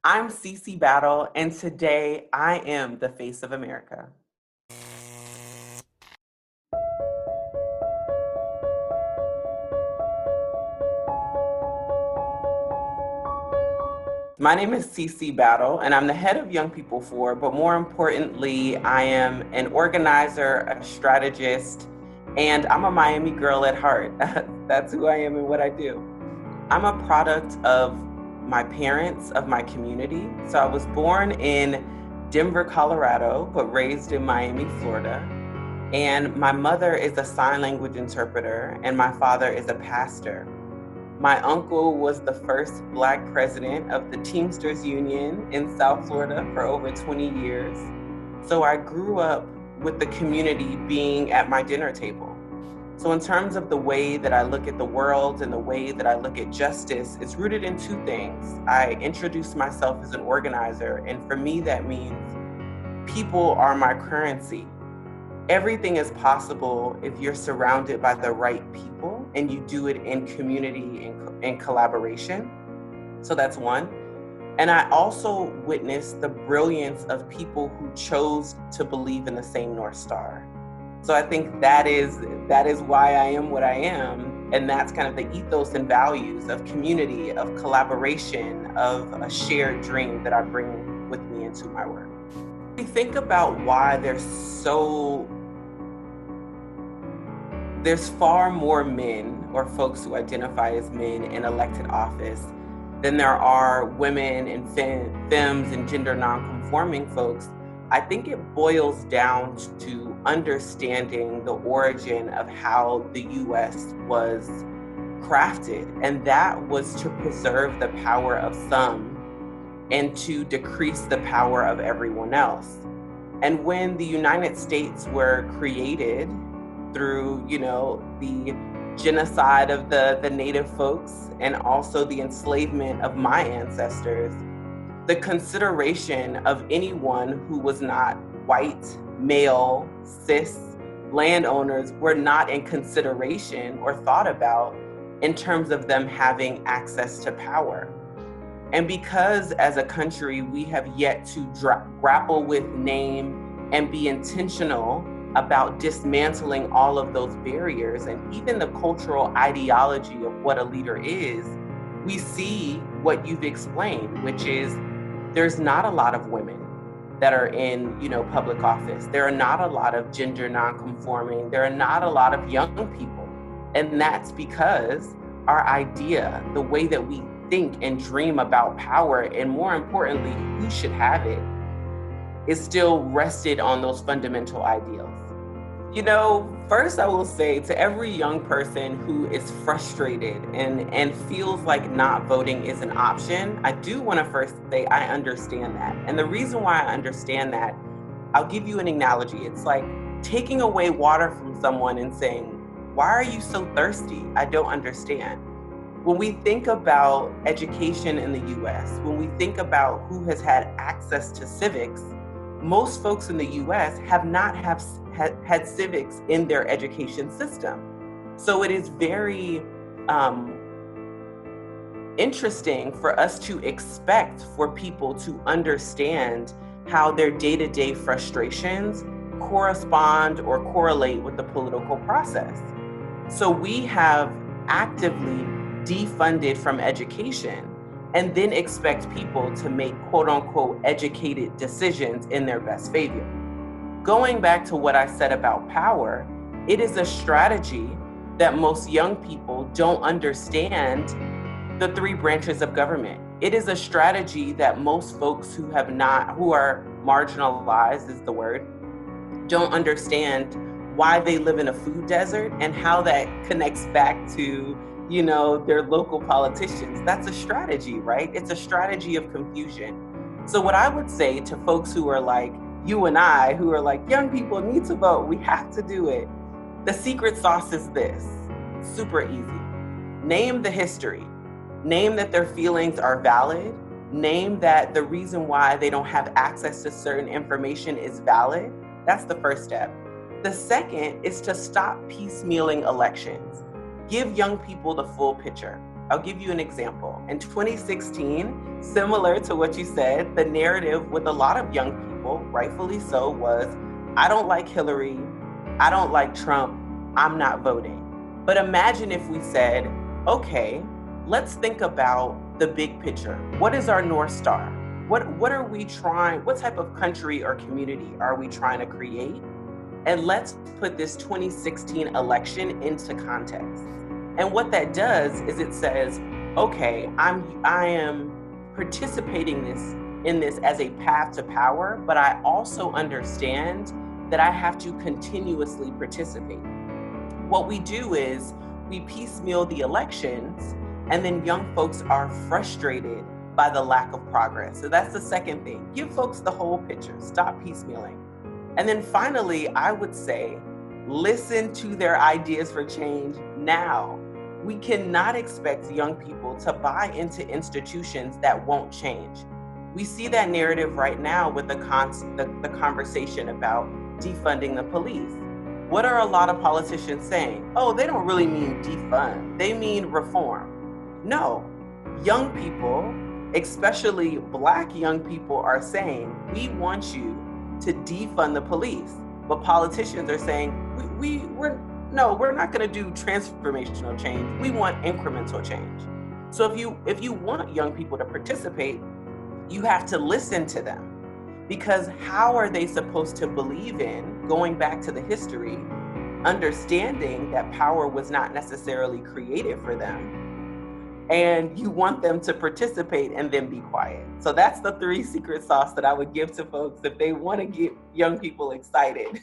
I'm Cici Battle, and today I am the face of America. My name is Cici Battle, and I'm the head of Young People For, but more importantly, I am an organizer, a strategist, and I'm a Miami girl at heart. That's who I am and what I do. I'm a product of my parents, of my community. So I was born in Denver, Colorado, but raised in Miami, Florida. And my mother is a sign language interpreter, and my father is a pastor. My uncle was the first Black president of the Teamsters Union in South Florida for over 20 years. So I grew up with the community being at my dinner table. So in terms of the way that I look at the world and the way that I look at justice, it's rooted in two things. I introduce myself as an organizer, and for me that means people are my currency. Everything is possible if you're surrounded by the right people and you do it in community and collaboration. So that's one. And I also witnessed the brilliance of people who chose to believe in the same North Star. So I think that is why I am what I am. And that's kind of the ethos and values of community, of collaboration, of a shared dream that I bring with me into my work. We think about why there's far more men or folks who identify as men in elected office than there are women and femmes and gender nonconforming folks. I think it boils down to understanding the origin of how the US was crafted, and that was to preserve the power of some and to decrease the power of everyone else. And when the United States were created through, the genocide of the native folks and also the enslavement of my ancestors, the consideration of anyone who was not white, male, cis landowners were not in consideration or thought about in terms of them having access to power. And because as a country, we have yet to grapple with, name, and be intentional about dismantling all of those barriers and even the cultural ideology of what a leader is, we see what you've explained, which is there's not a lot of women that are in, public office. There are not a lot of gender nonconforming. There are not a lot of young people. And that's because our idea, the way that we think and dream about power, and more importantly, who should have it, is still rested on those fundamental ideals. First I will say to every young person who is frustrated and feels like not voting is an option, I do want to first say I understand that. And the reason why I understand that, I'll give you an analogy. It's like taking away water from someone and saying, "Why are you so thirsty? I don't understand." When we think about education in the US, when we think about who has had access to civics, most folks in the US have not had civics in their education system. So it is very interesting for us to expect for people to understand how their day-to-day frustrations correspond or correlate with the political process. So we have actively defunded from education and then expect people to make quote unquote educated decisions in their best favor. Going back to what I said about power, it is a strategy that most young people don't understand the three branches of government. It is a strategy that most folks who are marginalized is the word, don't understand why they live in a food desert and how that connects back to their local politicians. That's a strategy, right? It's a strategy of confusion. So what I would say to folks who are like you and I, who are like, young people need to vote, we have to do it. The secret sauce is this, super easy. Name the history. Name that their feelings are valid. Name that the reason why they don't have access to certain information is valid. That's the first step. The second is to stop piecemealing elections. Give young people the full picture. I'll give you an example. In 2016, similar to what you said, the narrative with a lot of young people, rightfully so, was I don't like Hillary, I don't like Trump, I'm not voting. But imagine if we said, okay, let's think about the big picture. What is our North Star? What are we trying, what type of country or community are we trying to create? And let's put this 2016 election into context. And what that does is it says, okay, I am participating in this as a path to power, but I also understand that I have to continuously participate. What we do is we piecemeal the elections, and then young folks are frustrated by the lack of progress. So that's the second thing. Give folks the whole picture. Stop piecemealing. And then finally, I would say, listen to their ideas for change now. We cannot expect young people to buy into institutions that won't change. We see that narrative right now with the conversation about defunding the police. What are a lot of politicians saying? Oh, they don't really mean defund, they mean reform. No, young people, especially Black young people, are saying, we want you to defund the police. But politicians are saying, we're not going to do transformational change. We want incremental change. So if you want young people to participate, you have to listen to them. Because how are they supposed to believe in, going back to the history, understanding that power was not necessarily created for them, and you want them to participate and then be quiet? So that's the 3 secret sauce that I would give to folks if they want to get young people excited.